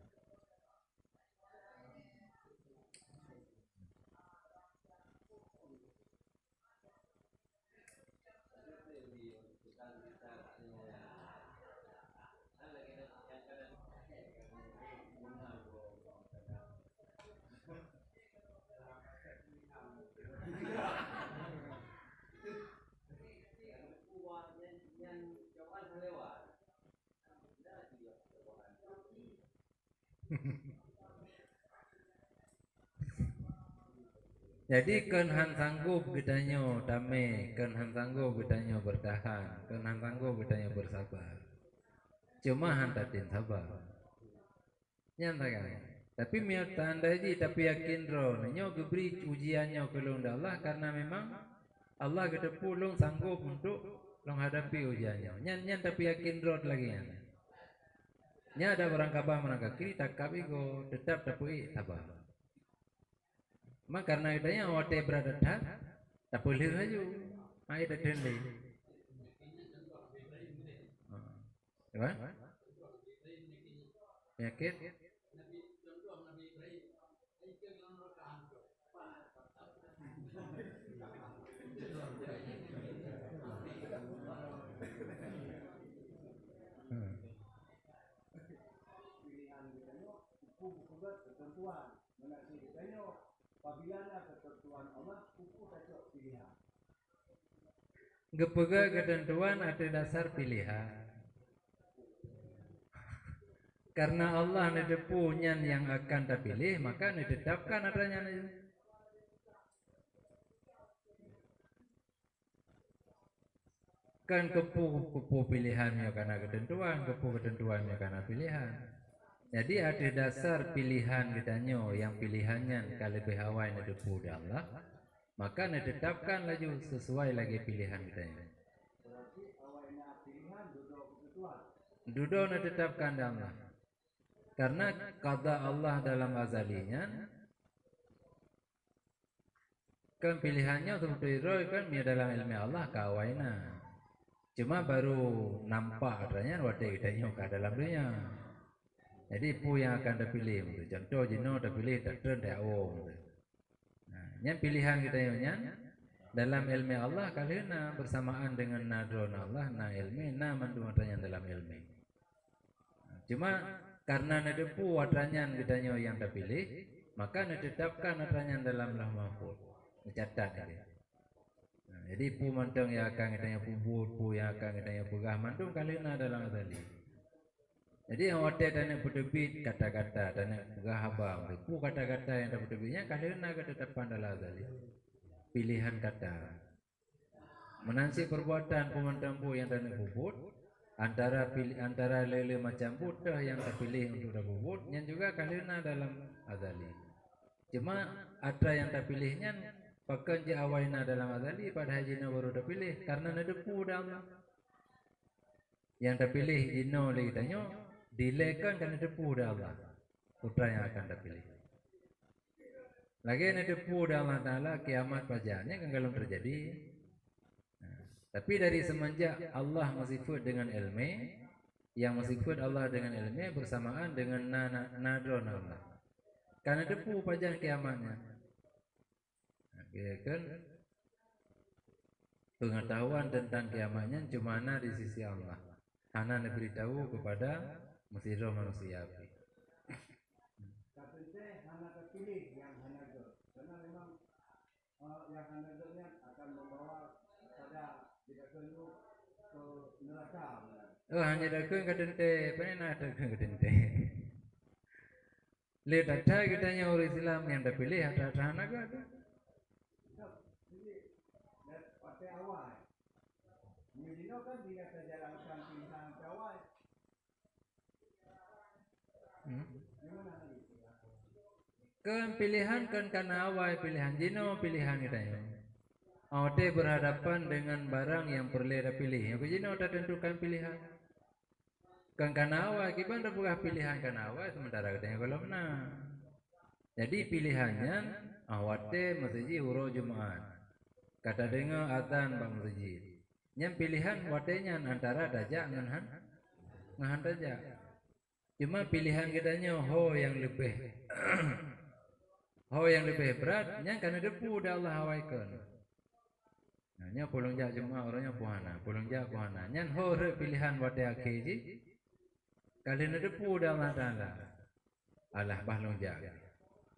Jadi kenhan sanggup gedanyo damai, kenhan sanggup gedanyo bertahan, kenhan sanggup gedanyo bersabar. Cuma hantatin sabar. Nyantakan. Tapi miat tanda ji tapi yakin ro, nyo geberi ujiannya kelong Allah karena memang Allah gede pulung sanggup untuk menghadapi ujiannya. Nyan tapi yakin ro lagi nyan. Nya ada orang kabah menangkap kiri tak kabi go tetap tapi sabar. Mak karena itanya wate berada tak boleh laju. Ai dah dende. Apa? Yakin? Gepega ketentuan ada dasar pilihan. Karena Allah nedepunya yang akan terpilih, maka ditetapkan adanya. Kan kepu pilihannya karena ketentuan, kepu ketentuannya karena pilihan. Jadi ada dasar pilihan kitanya yang pilihannya kalau behawai nedepu Allah, maka ditetapkan laju sesuai lagi pilihan kitanya. Duduk ditetapkan Allah. Karena qada Allah dalam azalinya kan pilihannya untuk diri kan dia dalam ilmu Allah kawaina. Cuma baru nampak adanya wadai kitanya ke dalam dunia. Jadi pu yang akan terpilih gitu. Contoh jino terpilih tertren dakwah. Nah, yang pilihan kitanya dalam ilmu Allah kalina bersamaan dengan nadron Allah na ilmi na mandumatanya dalam ilmu. Cuma karena nedepu adanya kitanya yang terpilih, maka ditetapkan adanya dalam lauh mahfuz. Dicatat ini. Nah, jadi pu mantong yang akan kitanya pu yang akan kitanya pegah mantong kalina dalam azali. Jadi yang wate dan berdebit kata-kata dan pegah habang, pu kata-kata yang berdebitnya kalina ketetapan dalam azali. Pilihan kata. Menansi perbuatan pemantang yang dan bubut antara lele macam buddha yang terpilih untuk bubut yang juga kalina dalam azali. Cuma ada yang terpilihnya pakai je awaina dalam azali pada hajina baru terpilih karena nedepu dalam yang terpilih jino lagi tanyo dilekan karena nedepu dalam putra yang akan terpilih. Lagi nedepu dalam Taala kiamat pajaknya kan kalau terjadi. Tapi dari semenjak Allah masifut dengan ilmu, yang masifut Allah dengan ilmu bersamaan dengan nadron Allah. Karena depu pajang kiamatnya. ya kan pengetahuan tentang kiamatnya cuma di sisi Allah. Hana diberitahu kepada manusia manusia. Tapi hana terpilih yang hana karena memang yang hana akan membawa pada tidak perlu ke neraka. Oh hanya dagang kadente, pernah dagang kadente. Lihat ada kitanya orang Islam yang terpilih ada hana ada. Partai awal. Mujino kan tidak terjalankan pilihan awal. Kan pilihan kan karena awal pilihan jino pilihan kitanya. Awate berhadapan dengan barang yang perlu pilih. Yang jino tak tentukan pilihan. Kan karena awal kita dah bukan pilihan karena awal sementara katanya kalau menang. Jadi pilihannya awate masjid huro Jumat. Kata dengar adzan bang masjid. Yang pilihan watenya antara dajak ngahan dajak. Cuma pilihan kitanya yang lebih yang lebih berat yang karena depu dah Allah hawaikan. Nah, nya pulung jak Jumat orangnya puhana, pulung jak puhana. Nyan pilihan wate akhir kali na depu dah Allah Taala. Allah bahlung jak.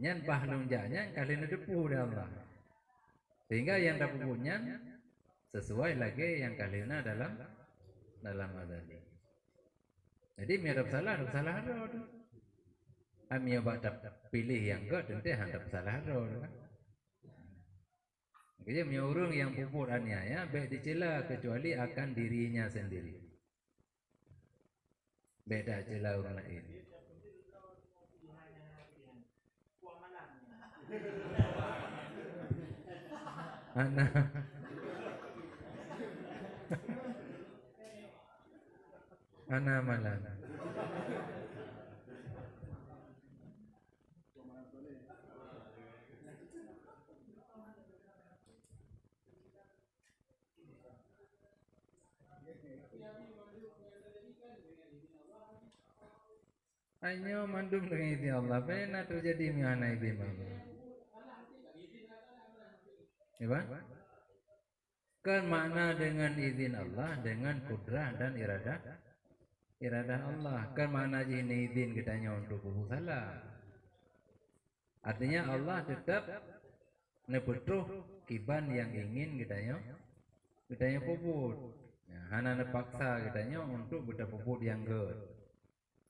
Nyan bahlung jaknya kali na depu dah Allah. Sehingga yang dapat punya sesuai lagi yang kalina dalam azali. Jadi mirip salah roh. Ami baca pilih yang ke tentu handap salah roh. Jadi orang yang pupur aniaya baik dicela kecuali akan dirinya sendiri. Beda cela orang lain. Ana malan. Hanya mandum dengan izin Allah. Pernah terjadi miana izin Allah. Ya, kan makna dengan izin Allah dengan kudrah dan iradah Allah. Kan makna ini izin kitanya untuk buku salah. Artinya Allah tetap nepetuh kiban yang ingin kitanya puput. Ya, hana nepaksa kitanya untuk buta puput yang good.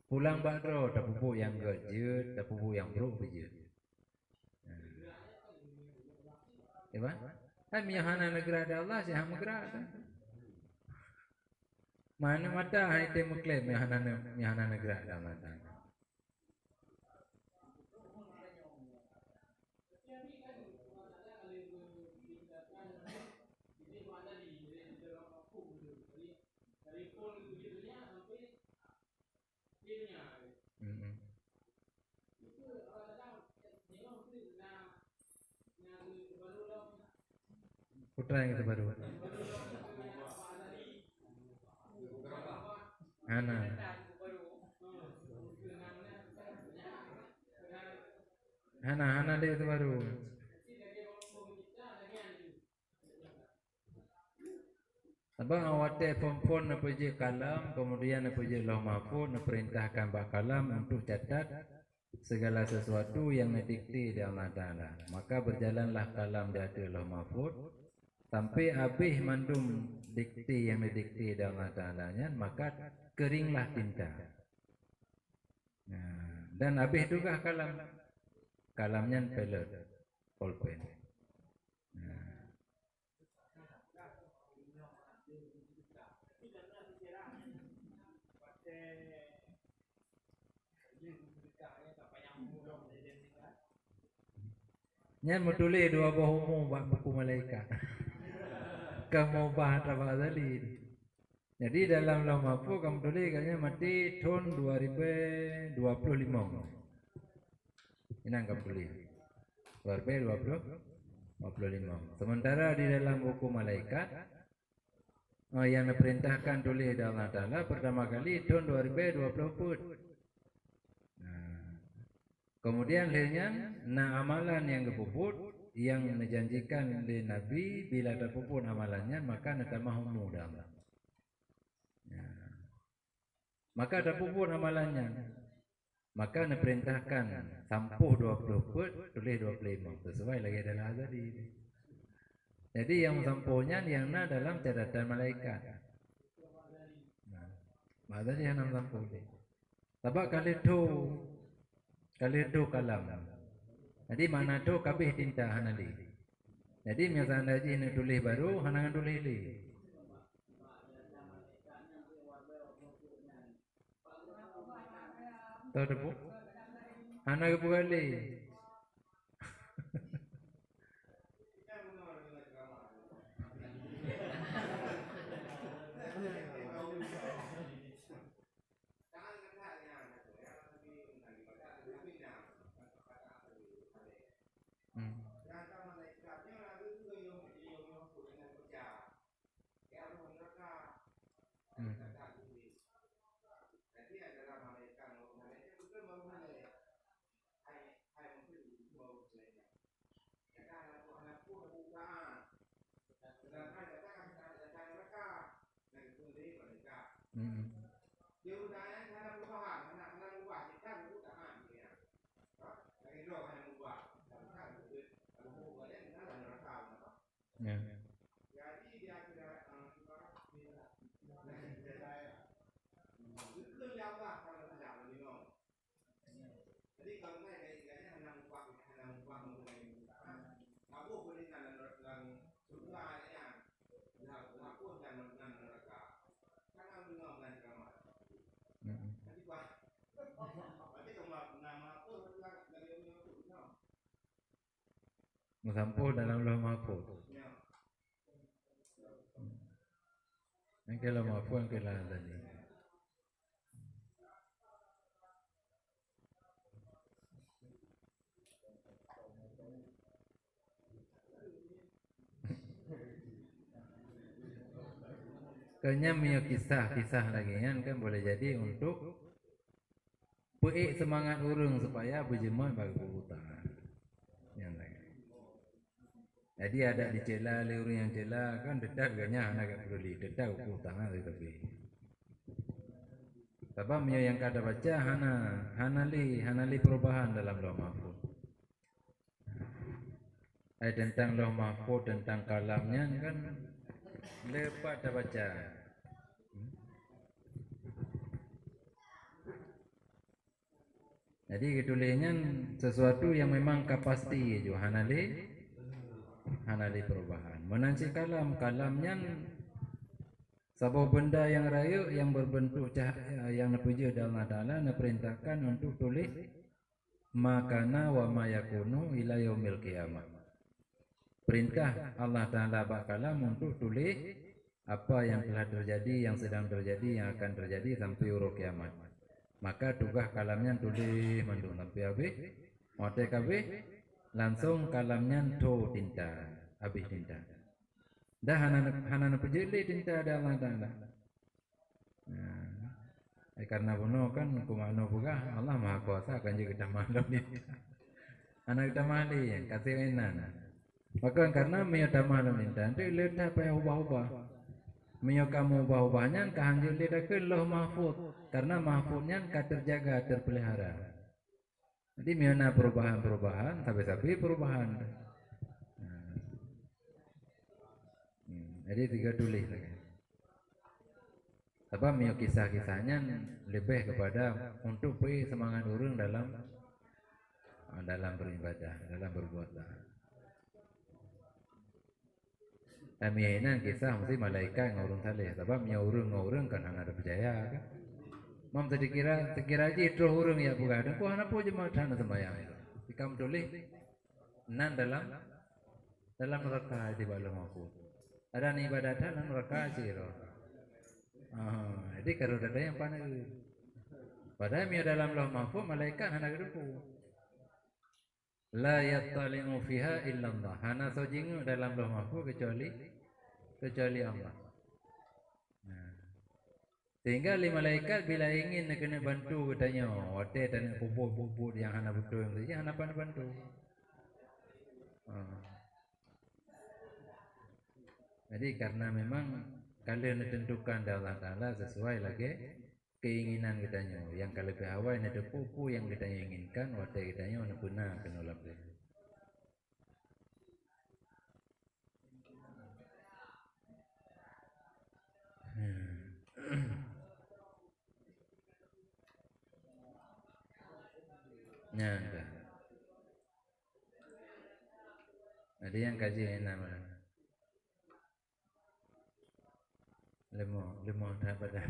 Pulang bakro tak pupuk yang gejut, tak pupuk yang buruk bejut. Ya kan? Miyahana negara ada Allah, siapa negara ada? Mana mata hai te mukle miyahana negara ada Allah. Putra yang itu baru. Hana dia itu baru. Abang awate pon napuji kalam, kemudian napuji Lauh Mahfuz, perintahkan bak kalam untuk catat segala sesuatu yang didikti di Allah Ta'ala. Maka berjalanlah kalam di atas Lauh Mahfuz sampai habis mandum dikti yang didikti di Allah Ta'ala, maka keringlah tinta. Nah, dan habis juga kalamnya pelet, pulpen. Nah. Nyan mutuli dua bahumu buku malaikat. Kamu bahasa Azali. Jadi dalam Lauh Mahfuz kamu tulis katanya mati tahun 2025. Ini kamu tulis. 2025. Sementara di dalam buku malaikat yang diperintahkan tulis oleh Allah Ta'ala pertama kali tahun 2024. Kemudian akhirnya amalan yang kepuput yang menjanjikan oleh Nabi bila terpupun amalannya maka natamahu mudah. Ya. Maka terpupun amalannya. Maka diperintahkan sampuh 20 put, tulis 25. Sesuai lagi adalah tadi. Jadi yang sampuhnya yang dalam catatan malaikat. Nah, maksudnya yang sampuh ni. Sebab kali tu kalam. Jadi mana tu kabeh tinta hanali. Jadi misalnya haji nak tulis baru, hanangan tulis li. Tahu tak bu? Anak ke kali. Sampuh dalam Lauh Mahfuz. Ini kalau Mahfuz kalau tadi. Kayaknya punya kisah lagi kan boleh jadi untuk peik semangat orang supaya berjemaah bagi keutamaan. Yang lain. Jadi ada dicela oleh orang yang cela kan dedak ganya anak peduli dedak keutamaan tapi. Sebab yang kada baca hanali perubahan dalam Lauh Mahfuz. Tentang Lauh Mahfuz tentang kalamnya kan lepas dah baca. Jadi ketulisnya sesuatu yang memang kapasti je hanali perubahan. Menansi kalamnya sebuah benda yang rayu yang berbentuk cahaya yang napuji Allah Ta'ala naperintahkan untuk tulis makana wa ma yakunu ila yaumil qiyamah. Perintah Allah Ta'ala bak kalam untuk tulis apa yang telah terjadi, yang sedang terjadi, yang akan terjadi sampai huruf kiamat. Maka tugas kalamnya tulis mandung sampai habis. Motek habis langsung kalamnya to tinta, habis tinta. Dah hanan pejeli tinta ada Allah Ta'ala. Karena bunuh kan kumano juga Allah Maha Kuasa kan juga kita maklum ni. Anak kita mahli kasih enan. Maka karena mio maklum ni nanti letak apa ubah-ubah. Mio kamu ubah-ubahnya kahanjul dia ke Lauh Mahfuz karena mahfuznya terjaga terpelihara. Jadi mio na perubahan tapi perubahan. Jadi tiga tulis lagi. Sebab mio kisah-kisahnya lebih kepada untuk beri semangat orang dalam beribadah, dalam berbuat. Dan miainan kisah mesti malaikat ngurung salih. Sebab mio orang kan hana ada percaya kan. Mam tadi kira je terus orang ya bukan. Dan ku hana po je makan sembahyang. Jika tulis nan dalam neraka di Lauh Mahfuz. Ada ibadah dalam neraka siro. Jadi kalau ada yang pandai. Padahal mio dalam Lauh Mahfuz malaikat hana kedepu. La yattali'u fiha illa Allah. Hana sojingu dalam Lauh Mahfuz kecuali Allah. Sehingga malaikat bila ingin nak kena bantu katanya, hotel dan kubur yang hana betul yang saja hana bantu. Jadi karena memang kalian ditentukan dari Allah Ta'ala sesuai lagi keinginan kitanya. Yang kalau awal ada pupu yang kita inginkan, wadah kitanya ada benar kenolak dia. Nyangka. Ada yang kaji enak mana? Lemo dah pada.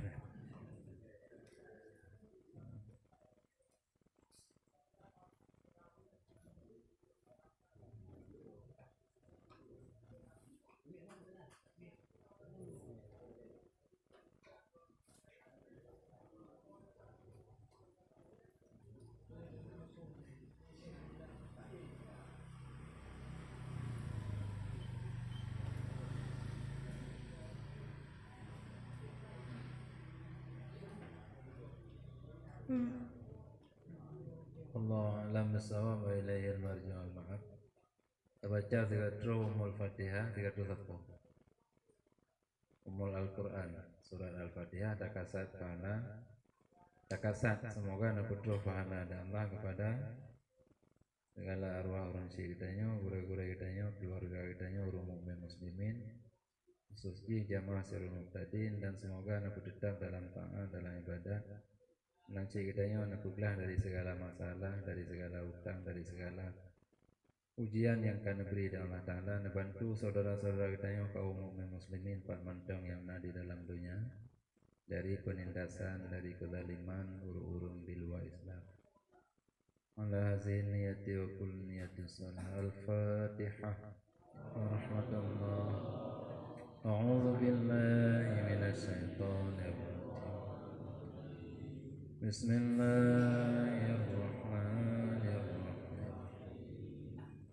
Allah alam bisawab wa ilaihi al-marji wal ma'ab. Baca 3 Umul Fatihah 3 sapu. Umul Al-Quran surat Al-Fatihah takasat pahala. Takasat semoga nak putra pahala dan Allah kepada segala arwah orang syekh kitanya, guru-guru kitanya, keluarga kitanya, orang mukmin muslimin, khususnya jamaah sirul muqtadin, dan semoga nak tetap dalam taat dalam ibadah. Nanti kitanya nak belah dari segala masalah, dari segala hutang, dari segala ujian yang akan beri dari Allah Ta'ala. Bantu saudara-saudara kitanya kaum mukmin muslimin Pak Mantong yang ada di dalam dunia dari penindasan, dari kezaliman urung-urung di luar Islam. Ala hazin niyati wa kul niyati salah. Al-Fatihah. Warahmatullah. A'udzu billahi minasy syaithanir rajim. Bismillahirrahmanirrahim.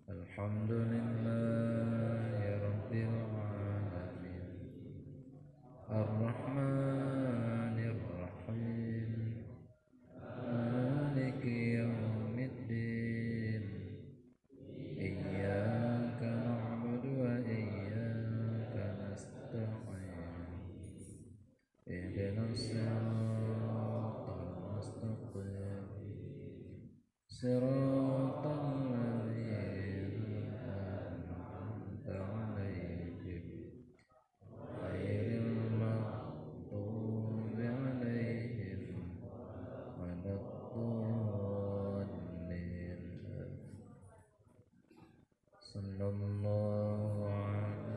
Alhamdulillahi rabbil alamin. Ar-Rahmanir Rahim. Maliki yaumiddin. Iyyaka na'budu wa iyyaka nasta'in. Ihdinas siratal mustaqim. Siratal ladzina an'amta 'alaihim ghairil maghdubi 'alaihim waladdallin. Sallallahu alaihi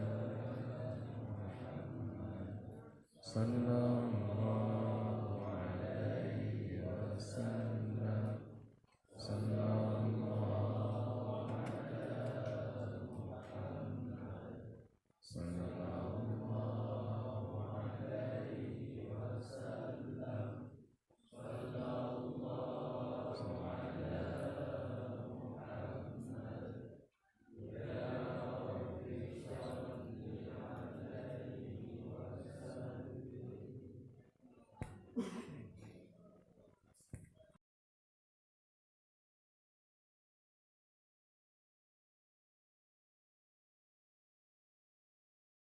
wasallam.